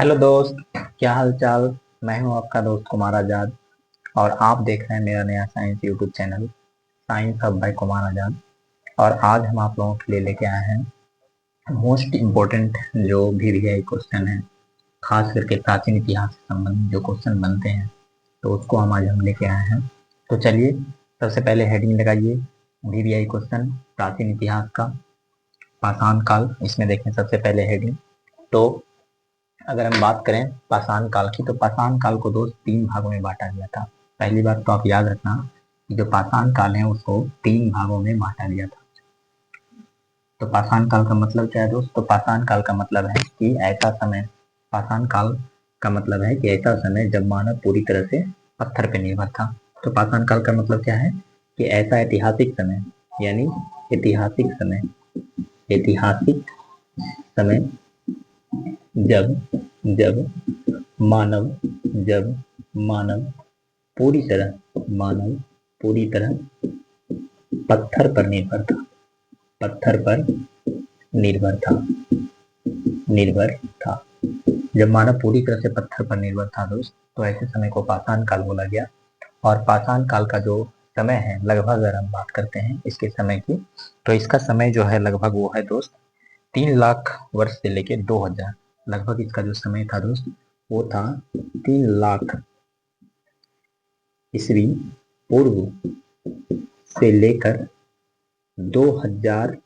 Hello दोस्त, क्या हाल चाल। मैं हूं आपका दोस्त कुमार आजाद और आप देख रहे हैं मेरा नया science YouTube channel science hub by Kumar Azad. और आज हम आप लोगों के लिए लेके आए हैं मोस्ट इम्पोर्टेंट जो VVI क्वेश्चन है, खास करके प्राचीन इतिहास से संबंधित जो क्वेश्चन बनते हैं, तो उसको हम लेके आए हैं। तो चलिए सबसे पहले हेडिंग लगाइए, VVI क्वेश्चन प्राचीन इतिहास का पाषाण काल। इसमें देखें सबसे पहले हेडिंग। तो अगर हम बात करें पाषाण काल की, तो पाषाण काल को दोस्त तीन भागों में बांटा गया था। पहली बात तो आप याद रखना कि जो पाषाण काल है उसको तीन भागों में बांटा गया था। तो पाषाण काल का मतलब क्या है दोस्त? तो पाषाण काल का मतलब है कि ऐसा समय, पाषाण काल का मतलब है कि ऐसा समय जब मानव पूरी तरह से पत्थर पर निर्भर था। तो पाषाण काल का मतलब क्या है कि ऐसा ऐतिहासिक समय, यानी ऐतिहासिक समय, ऐतिहासिक समय जब जब मानव जब मानव मानव पूरी तरह पत्थर पर निर्भर था, पत्थर पर निर्भर था निर्भर था। जब मानव पूरी तरह से पत्थर पर निर्भर था दोस्त, तो ऐसे समय को पाषाण काल बोला गया। और पाषाण काल का जो समय है, लगभग अगर हम बात करते हैं इसके समय की, तो इसका समय जो है लगभग वो है दोस्त 3 लाख वर्ष से लेके 2000। लगभग इसका जो समय था दोस्त वो था 3 लाख ईस्वी पूर्व से लेकर 2000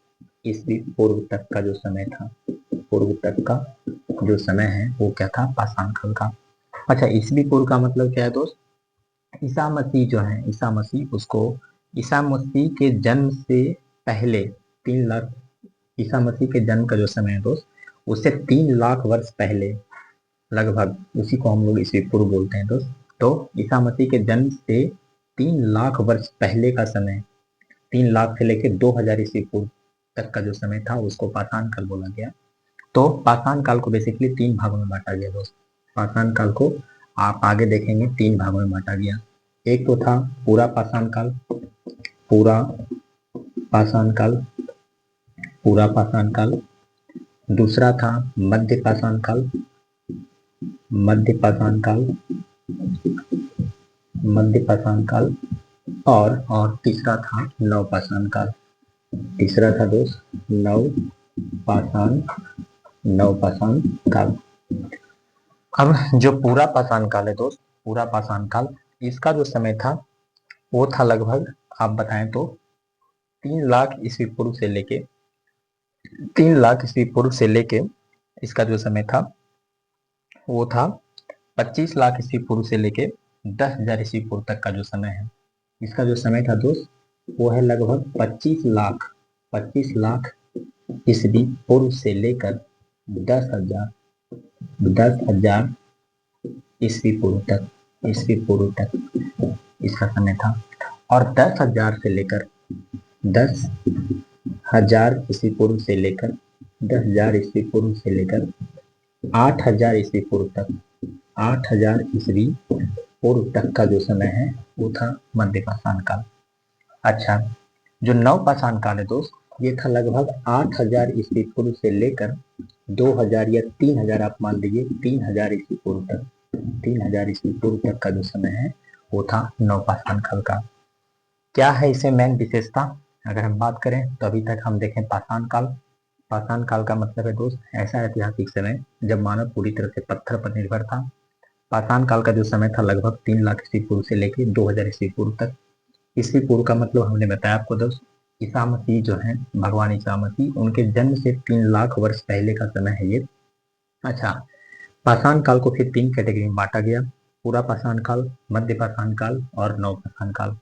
ईस्वी पूर्व तक का जो समय था, पूर्व तक का जो समय है वो क्या था? पाषाण काल का। अच्छा, ईस्वी पूर्व का मतलब क्या है दोस्त? ईसा मसीह जो है, ईसा मसीह, उसको ईसा मसीह के जन्म से पहले 3 लाख, ईसा मसीह के जन्म का जो समय है दोस्त, उससे 3 लाख वर्ष पहले, लगभग उसी को हम लोग ईस्वी पूर्व बोलते हैं दोस्त। तो ईसा मसीह के जन्म से 3 लाख वर्ष पहले का समय, 3 लाख से लेकर 2000 ईस्वी पूर्व तक का जो समय था उसको पाषाण काल बोला गया। तो पाषाण काल को बेसिकली तीन भागों में बांटा गया दोस्त। पाषाण काल को आप आगे देखेंगे तीन भागों में बांटा गया। एक तो था पूरा पाषाण काल, पूरा पाषाण काल, पूरा पाषाण काल। दूसरा था मध्य पाषाण काल, मध्य पाषाण काल, मध्य पाषाण काल। और तीसरा था नव पाषाण काल। तीसरा था दोस्त पाषाण नव पाषाण काल। अब जो पूरा पाषाण काल है दोस्त, पूरा पाषाण काल, इसका जो समय था वो था लगभग, आप बताएं तो 3 लाख ईस्वी पूर्व से लेके इसका जो समय था वो था 25 लाख ईस्वी पूर्व से लेके 10,000 ईस्वी पूर्व तक का जो समय है। इसका जो समय था दोस्त वो है लगभग 25 लाख ईस्वी पूर्व से लेकर 10,000 ईस्वी पूर्व तक, ईस्वी पूर्व तक इसका समय था। और 10,000 ईस्वी पूर्व से लेकर 10,000 ईस्वी पूर्व से लेकर 8,000 ईस्वी पूर्व तक, 8,000 ईस्वी पूर्व तक का जो समय है वो था मध्य पाषाण काल। अच्छा, जो नव पाषाण काल है दोस्त, ये था लगभग 8,000 ईस्वी पूर्व से लेकर 2000 या 3,000, आप मान लीजिए 3,000 ईस्वी पूर्व तक, 3,000 ईस्वी पूर्व तक का जो समय है वो था नव पाषाण काल का। क्या है इसे मेन विशेषता? अगर हम बात करें तो अभी तक हम देखें पाषाण काल। पाषाण काल का मतलब है दोस्त ऐसा ऐतिहासिक समय जब मानव पूरी तरह से पत्थर पर निर्भर था। पाषाण काल का जो समय था लगभग 3 लाख ईस्वी पूर्व से लेकर 2000 ईस्वी पूर्व तक। ईस्वी पूर्व का मतलब हमने बताया आपको दोस्त, ईसा मसीह जो है, भगवान ईसा मसीह, उनके जन्म से 3 लाख वर्ष पहले का समय है ये। अच्छा, पाषाण काल को फिर तीन कैटेगरी में बांटा गया: पूरा पाषाण काल, मध्य पाषाण काल और नव पाषाण काल।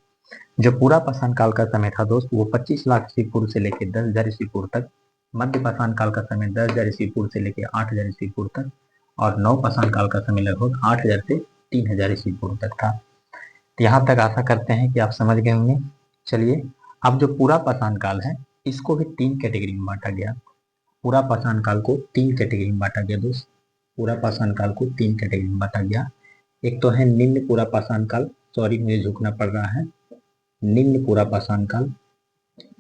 जो पूरा पाषाण काल का समय था दोस्त वो 25 लाख ईस्वी पूर्व से लेकर 10,000 ईस्वी पूर्व तक। मध्य पाषाण काल का समय 10,000 ईस्वी पूर्व से लेकर 8,000 ईस्वी पूर्व तक। और नव पाषाण काल का समय लगभग 8,000 से 3,000 ईस्वी पूर्व तक था। तो यहाँ तक आशा करते हैं कि आप समझ गए होंगे। चलिए, अब जो पूरा पाषाण काल है इसको भी तीन कैटेगरी में बांटा गया। पूरा पाषाण काल को तीन कैटेगरी में बांटा गया दोस्त। पूरा पाषाण काल को तीन कैटेगरी में बांटा गया। एक तो है निम्न पूरा पाषाण काल, सॉरी मुझे झुकना पड़ रहा है, निम्न पूरा पाषाण काल,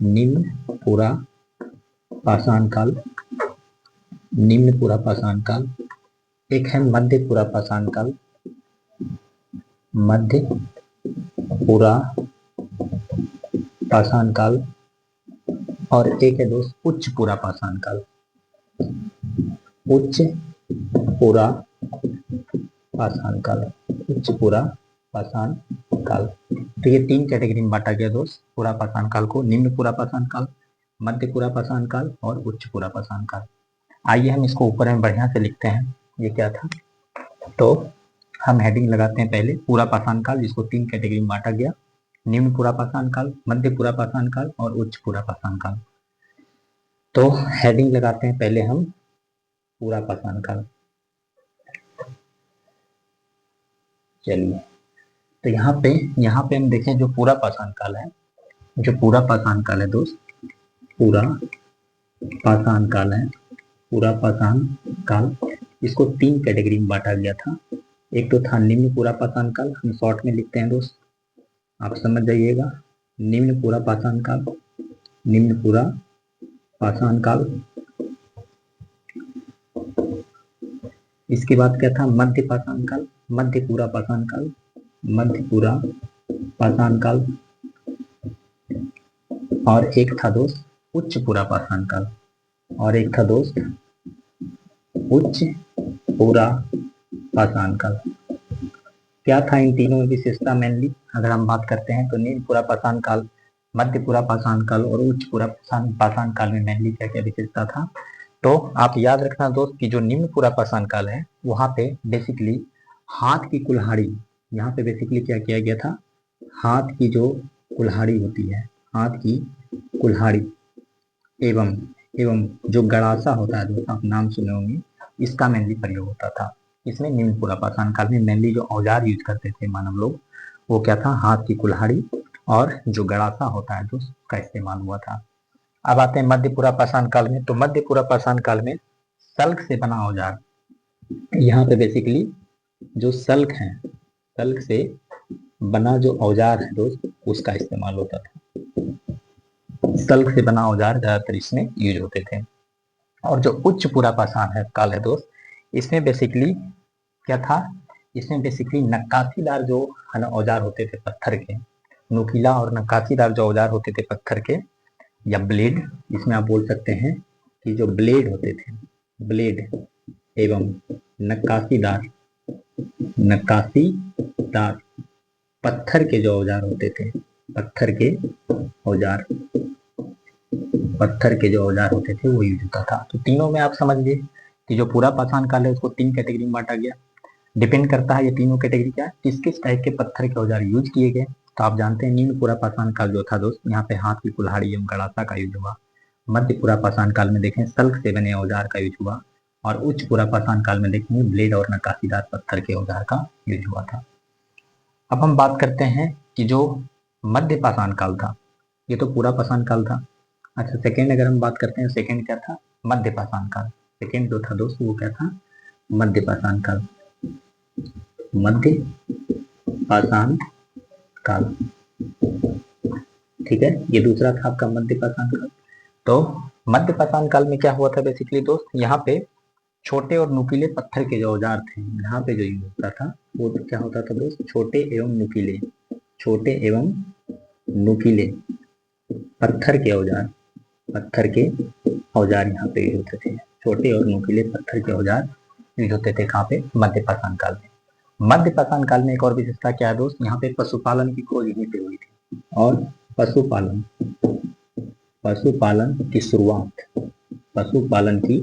निम्न पूरा पाषाण काल, निम्न पूरा पाषाण काल। एक है मध्य पूरा पाषाण काल, मध्य पूरा पाषाण काल, और एक है दोस्त उच्च पूरा पाषाण काल, उच्च पूरा पाषाण काल, उच्च पूरा पाषाण काल। तो ये 3 कैटेगरी में बांटा गया दोस्त पूरा पाषाण काल को, निम्न पूरा पाषाण काल, मध्य पूरा पाषाण काल और उच्च पूरा पाषाण काल। आइए हम इसको ऊपर में बढ़िया से लिखते हैं ये क्या था। तो हम हेडिंग लगाते हैं पहले पूरा पाषाण काल, जिसको 3 कैटेगरी में बांटा गया, निम्न पूरा पाषाण काल, मध्य पूरा पाषाण काल और उच्च पूरा पाषाण काल। तो हेडिंग लगाते हैं पहले हम पूरा पाषाण काल। चलिए, तो यहाँ पे हम देखें जो पूरा पाषाण काल है, जो पूरा पाषाण काल है दोस्त, पूरा पाषाण काल है, पूरा पाषाण काल, इसको 3 कैटेगरी में बांटा गया था। एक तो था निम्न पूरा पाषाण काल, हम शॉर्ट में लिखते हैं दोस्त, आप समझ जाइएगा, निम्न पूरा पाषाण काल, निम्न पूरा पाषाण काल। इसके बाद क्या था मध्य पाषाण काल, मध्य पूरा पाषाण काल, मध्य पूरा पाषाण काल, और एक था दोस्त उच्च पूरा पाषाण काल, और एक था दोस्त उच्च पूरा पाषाण काल। क्या था इन तीनों में विशेषता मेनली अगर हम बात करते हैं तो निम्न पूरा पाषाण काल, मध्य पूरा पाषाण काल और उच्च पूरा पाषाण काल में मेनली क्या क्या विशेषता था। तो आप याद रखना दोस्त कि जो निम्न पूरा पाषाण काल है वहां पे बेसिकली हाथ की कुल्हाड़ी, यहाँ पे बेसिकली क्या किया गया था, हाथ की जो कुल्हाड़ी होती है, हाथ की कुल्हाड़ी एवं जो गड़ासा होता है दोस्त, आप नाम सुने होंगे, इसका मेनली प्रयोग होता था। इसमें निम्न पूरा पाषाण काल में मेनली जो औजार यूज करते थे मानव लोग, वो क्या था, हाथ की कुल्हाड़ी और जो गड़ासा होता है दोस्त का इस्तेमाल हुआ था। अब आते हैं मध्य पूरा पाषाण काल में। तो मध्य पूरा पाषाण काल में सल्क से बना औजार, यहाँ पे बेसिकली जो सल्क है, सल्क से बना जो औजार है दोस्त उसका इस्तेमाल होता था। सल्क से बना औजार ज्यादातर इसमें यूज होते थे। और जो उच्च पूरा पाषाण है काल है दोस्त, इसमें बेसिकली क्या था, इसमें बेसिकली नक्काशीदार जो है ना औजार होते थे पत्थर के, नुकीला और नक्काशीदार जो औजार होते थे पत्थर के या ब्लेड, इसमें आप बोल सकते हैं कि जो ब्लेड होते थे, ब्लेड एवं नक्काशीदार पत्थर के जो औजार होते थे, पत्थर के औजार होते थे वो यूज होता था। तो तीनों में आप समझ लीजिए कि जो पूरा पाषाण काल है उसको 3 कैटेगरी में बांटा गया। डिपेंड करता है ये तीनों कैटेगरी क्या है, किस किस टाइप के पत्थर के औजार यूज किए गए। तो आप जानते हैं निम्न पूरा पाषाण काल जो था दोस्त, यहाँ पे हाथ की कुल्हाड़ी एवं गड़ासा का यूज हुआ। मध्य पूरा पाषाण काल में देखें सल्क से बने औजार का यूज हुआ, और उच्च पूरा पाषाण काल में देखेंगे ब्लेड और नक्काशीदार पत्थर के औजार का यूज हुआ था। अब हम बात करते हैं कि जो मध्य पाषाण काल था, ये तो पूरा पाषाण काल था। अच्छा, सेकेंड अगर हम बात करते हैं, सेकेंड क्या था, मध्य पाषाण काल। सेकेंड जो था दोस्त वो क्या था, मध्य पाषाण काल, मध्य पाषाण काल। ठीक है, ये दूसरा था आपका मध्य पाषाण काल। तो मध्य पाषाण काल में क्या हुआ था बेसिकली दोस्त, यहाँ पे छोटे और नुकीले पत्थर के जो औजार थे, यहाँ पे जो यूज होता था वो क्या होता था दोस्त, छोटे एवं नुकीले, छोटे एवं नुकीले पत्थर के औजार, पत्थर के औजार यहाँ पे यूज होते थे। छोटे और नुकीले पत्थर के औजार यूज होते थे कहाँ पे, मध्य पाषाण काल में। मध्य पाषाण काल में एक और विशेषता क्या है दोस्त, यहाँ पे पशुपालन की खोज यहीं पे हुई थी, और पशुपालन की शुरुआत, पशुपालन की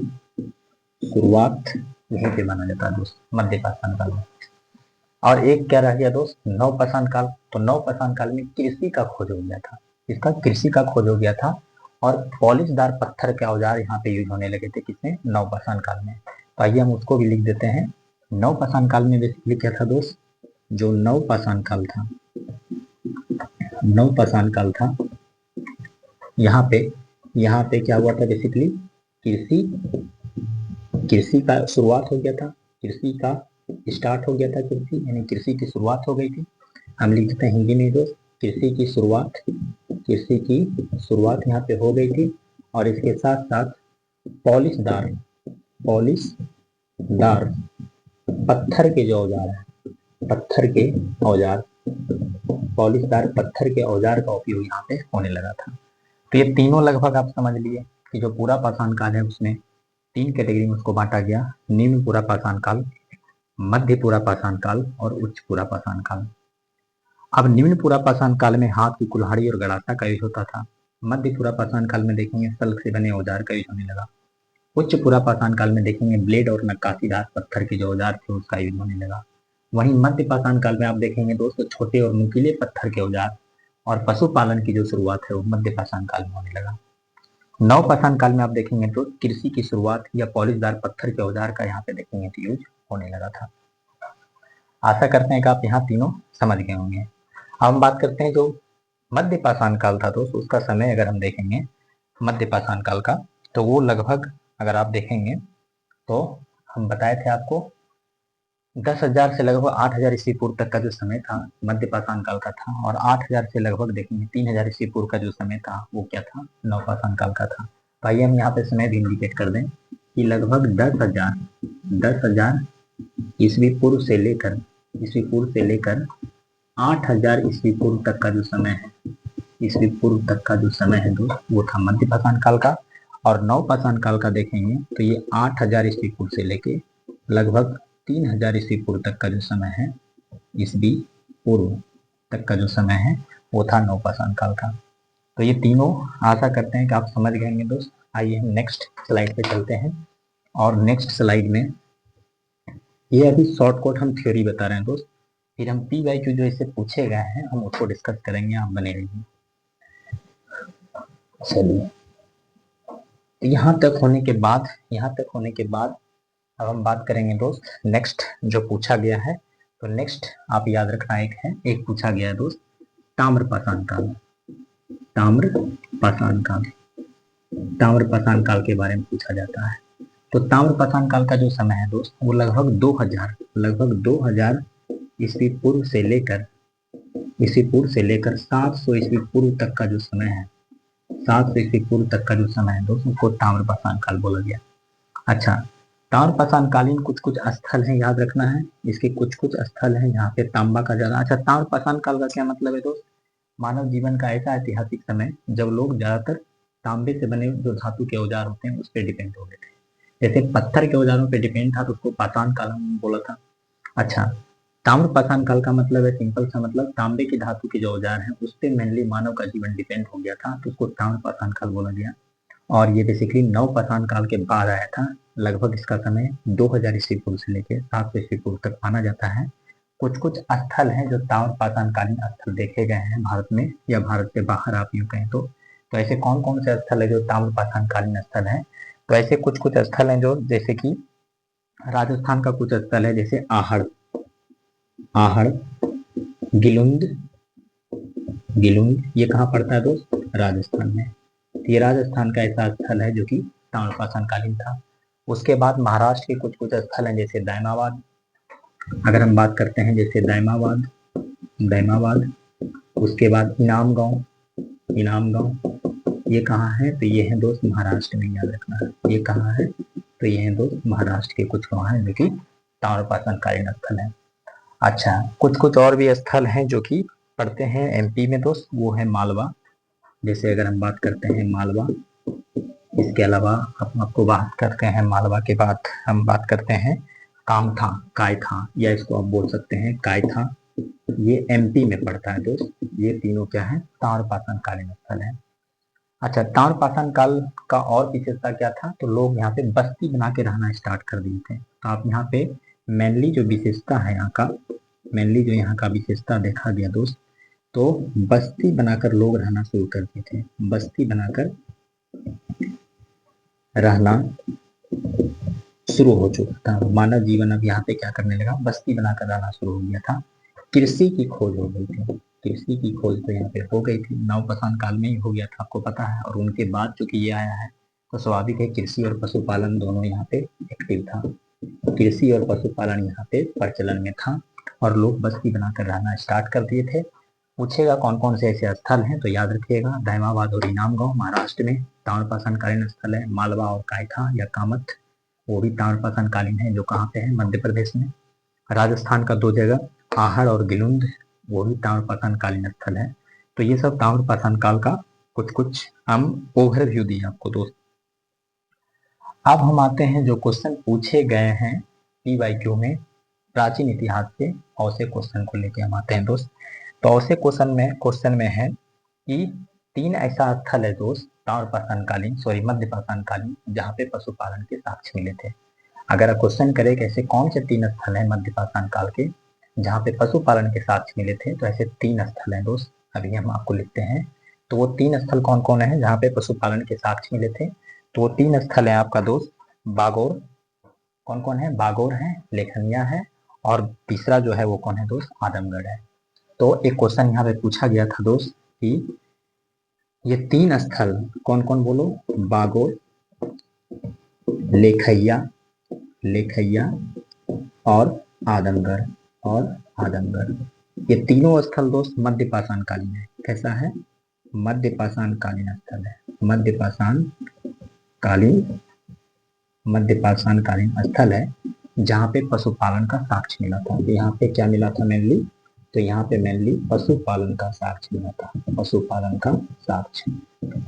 शुरुआत यहीं पे माना जाता है दोस्त, मध्य पाषाण काल में। और एक क्या रह गया दोस्त, नव पाषाण काल। तो नव पाषाण काल में कृषि का खोज हो गया था, इसका कृषि का खोज हो गया था, और पॉलिशदार पत्थर के औजार यहाँ पे यूज होने लगे थे किसमें, नव पाषाण काल में। तो आइए हम उसको भी लिख देते हैं। नव पाषाण काल में बेसिकली क्या था दोस्त, जो नव पाषाण काल था, नव पाषाण काल था, यहाँ पे क्या हुआ था बेसिकली, कृषि का शुरुआत हो गया था, कृषि का स्टार्ट हो गया था, कृषि यानी कृषि की शुरुआत हो गई थी। हम लिखते हैं हिंदी में दोस्त, कृषि की शुरुआत यहाँ पे हो गई थी, और इसके साथ साथ पॉलिशदार पत्थर के जो औजार है, पत्थर के औजार, पॉलिशदार पत्थर के औजार का उपयोग यहाँ पे होने लगा था। तो ये तीनों लगभग आप समझ लिए कि जो पूरा पाषाण काल है उसमें 3 कैटेगरी में उसको बांटा गया, निम्न पूरा पाषाण काल, मध्य पूरा पाषाण काल और उच्च पूरा पाषाण काल। अब निम्न पूरा पाषाण काल में हाथ की कुल्हाड़ी और गड़ासा का यूज होता था। मध्य पूरा पाषाण काल में देखेंगे सल्क से बने औजार का यूज होने लगा। उच्च पूरा पाषाण काल में देखेंगे ब्लेड और नक्काशीदार पत्थर के जो औजार थे उसका यूज होने लगा। वहीं मध्य पाषाण काल में आप देखेंगे दोस्तों छोटे और नुकीले पत्थर के औजार और पशुपालन की जो शुरुआत है वो मध्य पाषाण काल में होने लगा। नव पाषाण काल में आप देखेंगे तो कृषि की शुरुआत या पॉलिशदार पत्थर के औजार का यहाँ पे देखेंगे तो यूज होने लगा था। आशा करते हैं कि आप यहाँ तीनों समझ गए होंगे। अब हम बात करते हैं जो मध्य पाषाण काल था दोस्तों, उसका समय अगर हम देखेंगे मध्य पाषाण काल का, तो वो लगभग अगर आप देखेंगे तो हम बताए थे आपको 10,000 से लगभग 8,000 ईस्वी पूर्व तक का जो समय था मध्य पाषाण काल का था, और 8,000 से लगभग देखेंगे 3,000 ईस्वी पूर्व का जो समय था वो क्या था, नव पाषाण काल का था। तो आइए हम यहाँ पे समय भी इंडिकेट कर दें कि लगभग 10,000 ईस्वी पूर्व से लेकर 8,000 ईस्वी पूर्व तक का जो समय है, ईस्वी पूर्व तक का जो समय है दोस्त वो था मध्य पाषाण काल का। और नव पाषाण काल का देखेंगे तो ये 8,000 ईस्वी पूर्व से लेके लगभग 3,000 ईस्वी पूर्व तक का जो समय है, ईस्वी पूर्व तक का जो समय है वो था नव पाषाण काल का। तो ये तीनों आशा करते हैं कि आप समझ गए होंगे दोस्त। आइए हम नेक्स्ट स्लाइड पे चलते हैं, और नेक्स्ट स्लाइड में ये अभी शॉर्टकट हम थ्योरी बता रहे हैं दोस्त, फिर हम PYQ जो इससे पूछे गए हैं हम उसको डिस्कस करेंगे, आप बने रहिए। चलिए यहाँ तक होने के बाद अब हम बात करेंगे दोस्त नेक्स्ट जो पूछा गया है। तो नेक्स्ट आप याद रखना एक पूछा गया है दोस्त ताम्र पाषाण काल। ताम्र पाषाण काल के बारे में पूछा जाता है। तो ताम्र पाषाण काल का जो समय है दोस्त वो लगभग 2000 ईस्वी पूर्व से लेकर 700 ईस्वी पूर्व तक का जो समय है, 700 ईस्वी पूर्व तक का जो समय है दोस्त उसको ताम्र पाषाण काल बोला गया। अच्छा, ताम्र पाषाण कालीन कुछ स्थल हैं, याद रखना है इसके कुछ स्थल हैं यहाँ पे तांबा का ज्यादा। अच्छा, ताम्र पाषाण काल का क्या मतलब है दोस्त, मानव जीवन का ऐसा ऐतिहासिक समय जब लोग ज्यादातर तांबे से बने जो धातु के औजार होते हैं उस पर डिपेंड हो गए थे। जैसे पत्थर के औजारों पे डिपेंड था तो उसको पाषाण काल बोला था। अच्छा, ताम्र पाषाण काल का मतलब है सिंपल सा मतलब तांबे की धातु के जो औजार हैं उस पर मेनली मानव का जीवन डिपेंड हो गया था तो उसको ताम्र पाषाण काल बोला गया। और ये बेसिकली नव पाषाण काल के बाद आया था। लगभग इसका समय 2000 ईस्वी पूर्व से लेकर 700 ईस्वी पूर्व तक माना जाता है। कुछ स्थल हैं जो ताम्र पाषाण कालीन स्थल देखे गए हैं भारत में या भारत से बाहर आप यूं कहें तो ऐसे कौन कौन से स्थल है जो ताम्र पाषाण कालीन स्थल है। तो ऐसे कुछ स्थल हैं जो जैसे कि राजस्थान का कुछ स्थल है जैसे आहड़, गिलुंद, ये कहाँ पड़ता है दोस्त, राजस्थान में। ये राजस्थान का ऐसा स्थल है जो कि ताम्र पाषाण कालीन था। उसके बाद महाराष्ट्र के कुछ स्थल हैं जैसे दायमाबाद, अगर हम बात करते हैं जैसे दायमाबाद, उसके बाद इनाम गांव, ये कहाँ है, तो ये है दोस्त महाराष्ट्र में, याद रखना है ये कहाँ है, तो ये है दोस्त महाराष्ट्र के कुछ गाँव हैं जो कि ताम्र पाषाण कालीन स्थल है। अच्छा, कुछ और भी स्थल हैं जो कि पड़ते हैं MP में दोस्त, वो है मालवा। जैसे अगर हम बात करते हैं मालवा, इसके अलावा हम आपको बात करते हैं मालवा के बाद हम बात करते हैं कायथा, या इसको आप बोल सकते हैं कायथा, ये MP में पड़ता है दोस्त। ये तीनों क्या है, ताम्र पाषाण कालीन स्थल है। अच्छा, ताम्र पाषाण काल का और विशेषता क्या था, तो लोग यहाँ पे बस्ती बना के रहना स्टार्ट कर दिए थे। तो आप यहाँ पे मेनली जो विशेषता है यहाँ का विशेषता देखा गया दोस्त, तो बस्ती बनाकर लोग रहना शुरू करते थे, बस्ती बनाकर रहना शुरू हो चुका था। मानव जीवन अब यहाँ पे क्या करने लगा, बस्ती बनाकर रहना शुरू हो गया था। कृषि की खोज हो गई थी, कृषि की खोज तो यहाँ पे हो गई थी, नव पाषाण काल में ही हो गया था, आपको पता है। और उनके बाद चूंकि ये आया है तो स्वाभाविक है कृषि और पशुपालन दोनों यहाँ पे एक्टिव था, कृषि और पशुपालन यहाँ पे प्रचलन में था और लोग बस्ती बनाकर रहना स्टार्ट कर दिए थे। पूछेगा कौन कौन से ऐसे स्थल हैं, तो याद रखिएगा दायमाबाद और इनाम गांव महाराष्ट्र में ताम्र पाषाण कालीन स्थल है। मालवा और कायथा या कामत वो भी ताम्र पाषाण कालीन है, जो कहाँ पे है, मध्य प्रदेश में। राजस्थान का 2 जगह आहड़ और गिलुंद, वो भी ताम्रपाषाण कालीन स्थल है। तो ये सब ताम्रपाषाण काल का कुछ कुछ हम ओवरव्यू दिए आपको दोस्त। अब हम आते हैं जो क्वेश्चन पूछे गए हैं PYQ में प्राचीन इतिहास से, औसे क्वेश्चन को लेके हम आते हैं दोस्त। तो औसे क्वेश्चन में है कि 3 ऐसा स्थल है दोस्त ताम्रपाषाण कालीन, सॉरी मध्यपाषाण कालीन, जहाँ पे पशुपालन के साक्ष्य मिले थे। अगर क्वेश्चन करे कि ऐसे कौन से 3 स्थल हैं मध्यपाषाण काल के जहाँ पे पशुपालन के साक्ष्य मिले थे, तो ऐसे 3 स्थल हैं दोस्त, अभी हम आपको लिखते हैं। तो वो 3 स्थल कौन कौन है जहाँ पे पशुपालन के साक्ष्य मिले थे? तो वो 3 स्थल है आपका दोस्त बागोर, कौन कौन है? बागोर है, लेखनिया है, और तीसरा जो है वो कौन है दोस्त? आदमगढ़ है। तो एक क्वेश्चन यहाँ पे पूछा गया था दोस्त कि ये 3 स्थल कौन कौन, बोलो? बागोर, लेखैया और आदमगढ़, ये तीनों स्थल दोस्त मध्यपाषाण कालीन है। कैसा है? मध्यपाषाण कालीन स्थल है। मध्यपाषाण कालीन स्थल है जहाँ पे पशुपालन का साक्ष्य मिला था। यहाँ पे क्या मिला था मेनली? तो यहाँ पे मेनली पशुपालन का साक्ष्य मिला था, पशुपालन का साक्ष्य।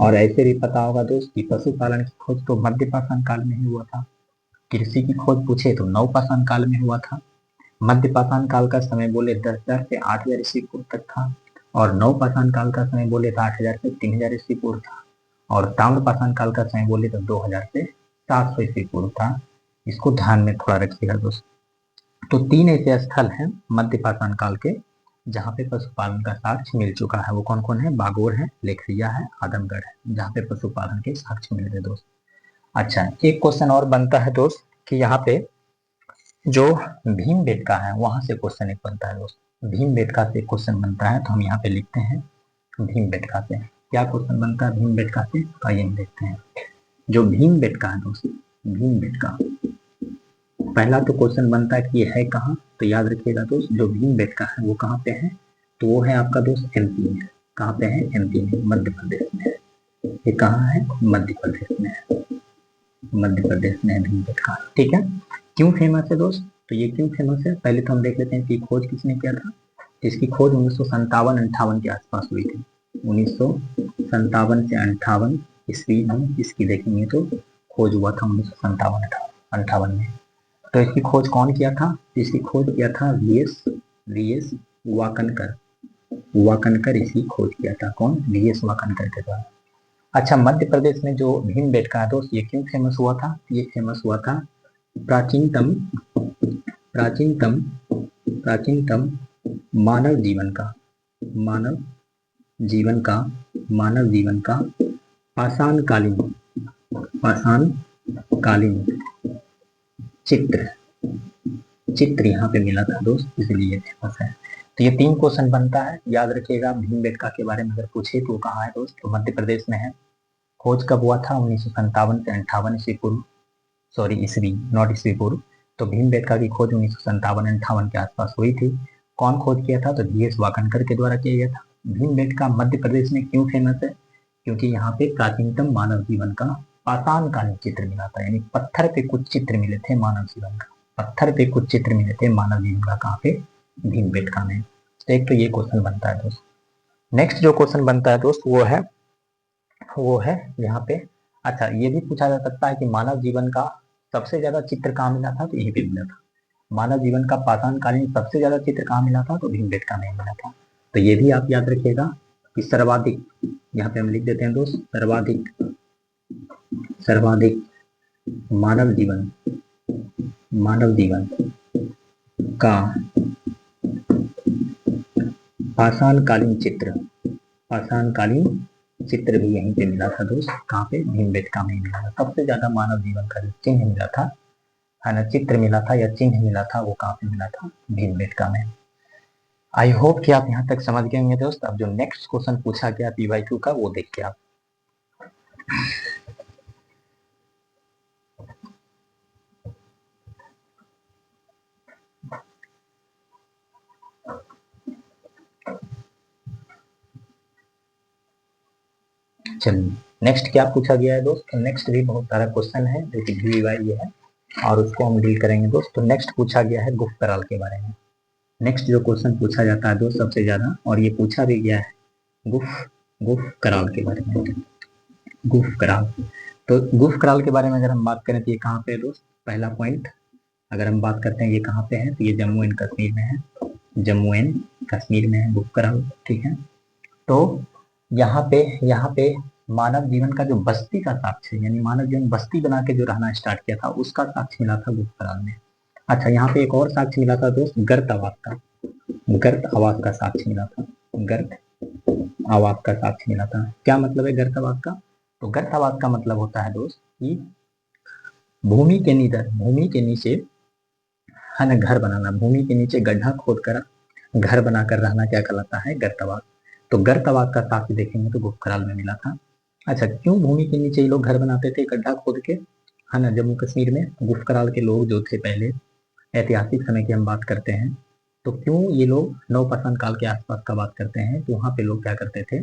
और ऐसे भी पता होगा दोस्त कि पशुपालन की खोज तो मध्यपाषाण काल में ही हुआ था। कृषि की खोज पूछे तो नवपाषाण काल में हुआ था। मध्यपाषाण काल का समय बोले 10,000 से 8,000 ईस्वी पूर्व तक था, और नवपाषाण काल का समय बोले तो 8,000 से 3,000 ईस्वी पूर्व था, और ताम्रपाषाण काल का समय बोले तो 2,000 से 700 ईस्वी पूर्व था। इसको ध्यान में थोड़ा रखिएगा दोस्त। तो 3 ऐसे स्थल हैं मध्यपाषाण काल के जहाँ पे पशुपालन का साक्ष्य मिल चुका है। वो कौन कौन है? बागोर है, लेखरिया है, आदमगढ़ है, जहाँ पे पशुपालन के साक्ष्य मिल रहे दोस्त। अच्छा, एक क्वेश्चन और बनता है दोस्त कि यहाँ पे जो भीमबेटका है वहां से क्वेश्चन एक बनता है दोस्त। भीमबेटका से क्वेश्चन बनता है, तो हम यहाँ पे लिखते हैं भीमबेटका से क्या क्वेश्चन बनता है भीमबेटका से, तो आइए हम देखते हैं। जो भीमबेटका है दोस्त, भीमबेटका, पहला तो क्वेश्चन बनता है कि ये है कहाँ? तो याद रखिएगा दोस्त, जो भीमबेटका है वो कहाँ पे है? तो वो है आपका दोस्त MP में। कहाँ पे है? MP में, मध्य प्रदेश में है। ये कहाँ है? मध्य प्रदेश में है, मध्य प्रदेश में है भीमबेटका। ठीक है, क्यों फेमस है दोस्त? तो ये क्यों फेमस है पहले तो हम देख लेते हैं कि खोज किसने किया था। इसकी खोज 1957-58 के आसपास हुई थी। 1957 से 58 ईस्वी में इसकी देखेंगे तो खोज हुआ था 1957-58 में। तो इसकी खोज कौन किया था? इसकी खोज किया था वीएस वाकनकर इसकी खोज किया था। कौन? वीएस वाकनकर के द्वारा। अच्छा, मध्य प्रदेश में जो भीमबेटका है दोस्त, ये क्यों फेमस हुआ था? ये फेमस हुआ था प्राचीनतम प्राचीनतम मानव जीवन का पाषाणकालीन चित्र यहाँ पे मिला था दोस्त, इसलिए फेमस है। तो ये 3 क्वेश्चन बनता है, याद रखिएगा। भीमबेटका के बारे में अगर पूछे तो कहाँ है दोस्त? तो मध्य प्रदेश में है। खोज कब हुआ था? 1957 से 58 ईस्वी पूर्व, सॉरी ईस्वी, नॉट ईस्वी पूर्व। तो भीमबेटका की खोज 1957-58 के आसपास हुई थी। कौन खोज किया था? तो वीएस वाकनकर के द्वारा किया गया था। भीमबेटका मध्य प्रदेश में क्यों फेमस है? क्योंकि यहाँ पे प्राचीनतम मानव जीवन का पाषाणकालीन चित्र मिला था, यानी पत्थर पे कुछ चित्र मिले थे मानव जीवन का, कहाँ पे? भीमबेटका में। तो एक तो ये क्वेश्चन बनता है दोस्त। नेक्स्ट जो क्वेश्चन बनता है दोस्त वो है यहाँ पे। अच्छा, ये भी पूछा जा सकता है कि मानव जीवन का सबसे ज्यादा चित्र कहाँ मिला था? तो यहीं पे मिला था। मानव जीवन का पाषाणकालीन सबसे ज्यादा चित्र कहाँ मिला था? तो भीमबेटका में मिला था। तो ये भी आप याद रखिएगा कि सर्वाधिक, यहाँ पे हम लिख देते हैं दोस्त, सर्वाधिक मानव जीवन का पाषाणकालीन चित्र भी यहीं पे मिला था दोस्त। कहाँ पे? भीमबेटका में मिला था। सबसे ज्यादा मानव जीवन का जो चिन्ह मिला था, है ना, चित्र मिला था या चिन्ह मिला था, वो कहाँ पे मिला था? भीमबेटका में। आई होप कि आप यहाँ तक समझ गए होंगे दोस्त। अब जो नेक्स्ट क्वेश्चन पूछा गया PYQ का, वो देखिए आप। चलिए, नेक्स्ट क्या पूछा गया है दोस्त? नेक्स्ट भी बहुत सारा क्वेश्चन है जो कि ये है और उसको हम डील करेंगे दोस्त। तो नेक्स्ट पूछा गया है गुफ कराल के बारे में। नेक्स्ट जो क्वेश्चन पूछा जाता है दोस्त सबसे ज्यादा, और ये पूछा भी गया है गुफ गुफ कराल के बारे में। गुफ कराल, तो गुफ कराल के बारे में अगर हम बात करें तो ये कहाँ पे है दोस्त? पहला पॉइंट अगर हम बात करते हैं ये कहाँ पे है, तो ये जम्मू एंड कश्मीर में है। जम्मू एंड कश्मीर में है गुफ कराल, ठीक है। तो यहाँ पे मानव जीवन का जो बस्ती का साक्ष्य है, यानी मानव जीवन बस्ती बना के जो रहना स्टार्ट किया था, उसका साक्ष्य मिला था गुफ कराल में। अच्छा, यहाँ पे एक और साक्ष्य मिला था दोस्त, गर्त आवास का। गर्त आवास का साक्ष्य मिला था। गर्त आवास का साक्ष्य मिला था। क्या मतलब है गर्त आवास का? तो गर्त आवास का मतलब होता है दोस्त कि भूमि के नीचे है ना घर बनाना, भूमि के नीचे गड्ढा खोदकर घर बनाकर रहना क्या कहलाता है? गर्तवास। तो गर्तवास का साक्ष्य देखेंगे तो गुफ कराल में मिला था। अच्छा, क्यों भूमि के नीचे ये लोग घर बनाते थे गड्ढा खोद के, है ना, जम्मू कश्मीर में? गुफ कराल के लोग जो थे पहले, ऐतिहासिक समय की हम बात करते हैं, तो क्यों ये लोग नवपाषाण काल के आसपास का बात करते हैं, तो वहाँ पे लोग क्या करते थे?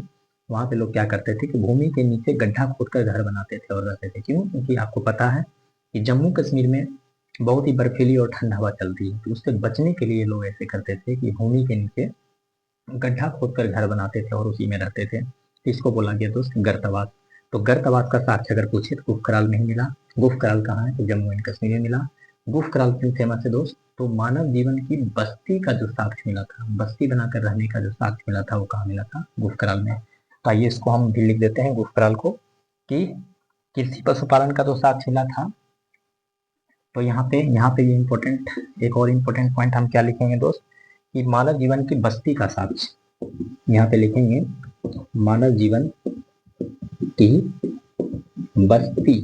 वहाँ पे लोग क्या करते थे कि भूमि के नीचे गड्ढा खोदकर घर बनाते थे और रहते थे। क्यों? क्योंकि आपको पता है कि जम्मू कश्मीर में बहुत ही बर्फीली और ठंड हवा चलती है, तो उससे बचने के लिए लोग ऐसे करते थे कि भूमि के नीचे गड्ढा खोदकर घर बनाते थे और उसी में रहते थे। इसको बोला गया दोस्त गर्तवास। तो गर्तवास का साक्ष्य अगर पूछे तो गुफ कराल में ही मिला। गुफ कराल कहाँ है? तो जम्मू एंड कश्मीर में मिला। गुफ कराल क्यों फेमस है दोस्त? तो मानव जीवन की बस्ती का जो साक्ष्य मिला था, बस्ती बनाकर रहने का जो साक्ष्य मिला था, वो कहाँ मिला था? गुफ कराल में। तो आइए इसको हम भी लिख देते हैं गुफ कराल को, कि कृषि पशुपालन का तो साक्ष्य मिला था। तो यहाँ पे ये इम्पोर्टेंट, एक और इम्पोर्टेंट पॉइंट हम क्या लिखेंगे दोस्त, कि मानव जीवन की बस्ती का साक्ष्य। यहाँ पे लिखेंगे मानव जीवन की बस्ती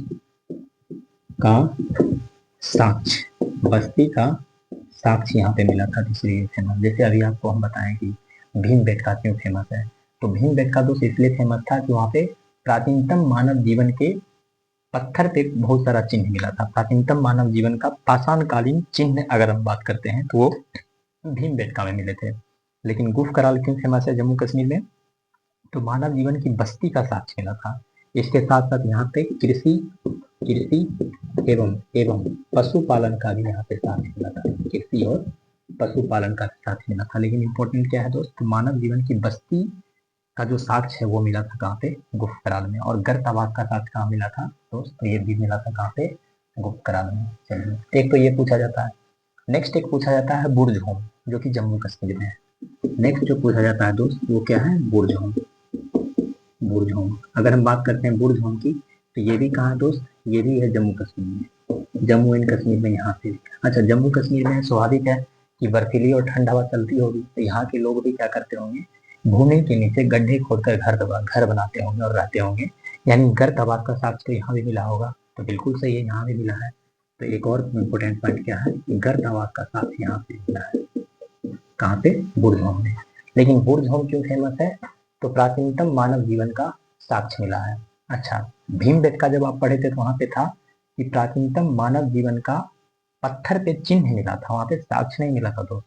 का साक्ष्य। बस्ती का साक्ष्य यहाँ पे मिला था, इसलिए फेमस। जैसे अभी आपको हम बताएं कि भीमबेटका क्यों फेमस है, तो भीमबेटका दोस्त इसलिए फेमस था कि वहाँ पे प्राचीनतम मानव जीवन के पत्थर पे बहुत सारा चिन्ह मिला था। प्राचीनतम मानव जीवन का पाषाणकालीन चिन्ह अगर हम बात करते हैं तो वो भीमबेटका में मिले थे। लेकिन गुफ कराल क्यों फेमस है जम्मू कश्मीर में? तो मानव जीवन की बस्ती का साक्ष्य मिला था। इसके साथ साथ यहाँ पे कृषि कृषि एवं एवं पशुपालन का भी यहाँ पे साक्ष्य मिला था। कृषि और पशुपालन का साक्ष्य मिला था। लेकिन इम्पोर्टेंट क्या है दोस्त, मानव जीवन की बस्ती का जो साक्ष्य है वो मिला था कहाँ पे? गुफ कराल में। और गर्त आवास का साक्ष्य कहाँ मिला था दोस्त? तो ये भी मिला था कहाँ पे? गुफ कराल में। चलिए, एक तो ये पूछा जाता है। नेक्स्ट एक पूछा जाता है बुर्ज होम, जो कि जम्मू कश्मीर में है। नेक्स्ट जो पूछा जाता है दोस्त वो क्या है? बुर्ज होम। बुर्ज होम, अगर हम बात करते हैं बुर्ज होम की, तो ये भी कहाँ है दोस्त? ये भी है जम्मू कश्मीर में। जम्मू एंड कश्मीर में यहाँ पे। अच्छा, जम्मू कश्मीर में स्वाभाविक है कि बर्फीली और ठंड हवा चलती होगी, तो यहाँ के लोग भी क्या करते होंगे? भूमि के नीचे गड्ढे खोदकर घर बनाते होंगे और रहते होंगे। यानी गर्त आवास का साक्ष्य तो यहाँ भी मिला होगा। तो बिल्कुल सही है, यहाँ भी मिला है। तो एक और इम्पोर्टेंट पॉइंट क्या है, गर्त आवास का साक्ष्य यहाँ पे मिला है। कहाँ पे? बुर्ज होम में। लेकिन बुर्ज होम क्यों फेमस है? तो प्राचीनतम मानव जीवन का साक्ष्य मिला है। अच्छा, भीमबेटका जब आप पढ़े थे तो वहां पे था कि प्राचीनतम मानव जीवन का पत्थर पे चिन्ह मिला था, वहां पे साक्ष्य नहीं मिला था दोस्त।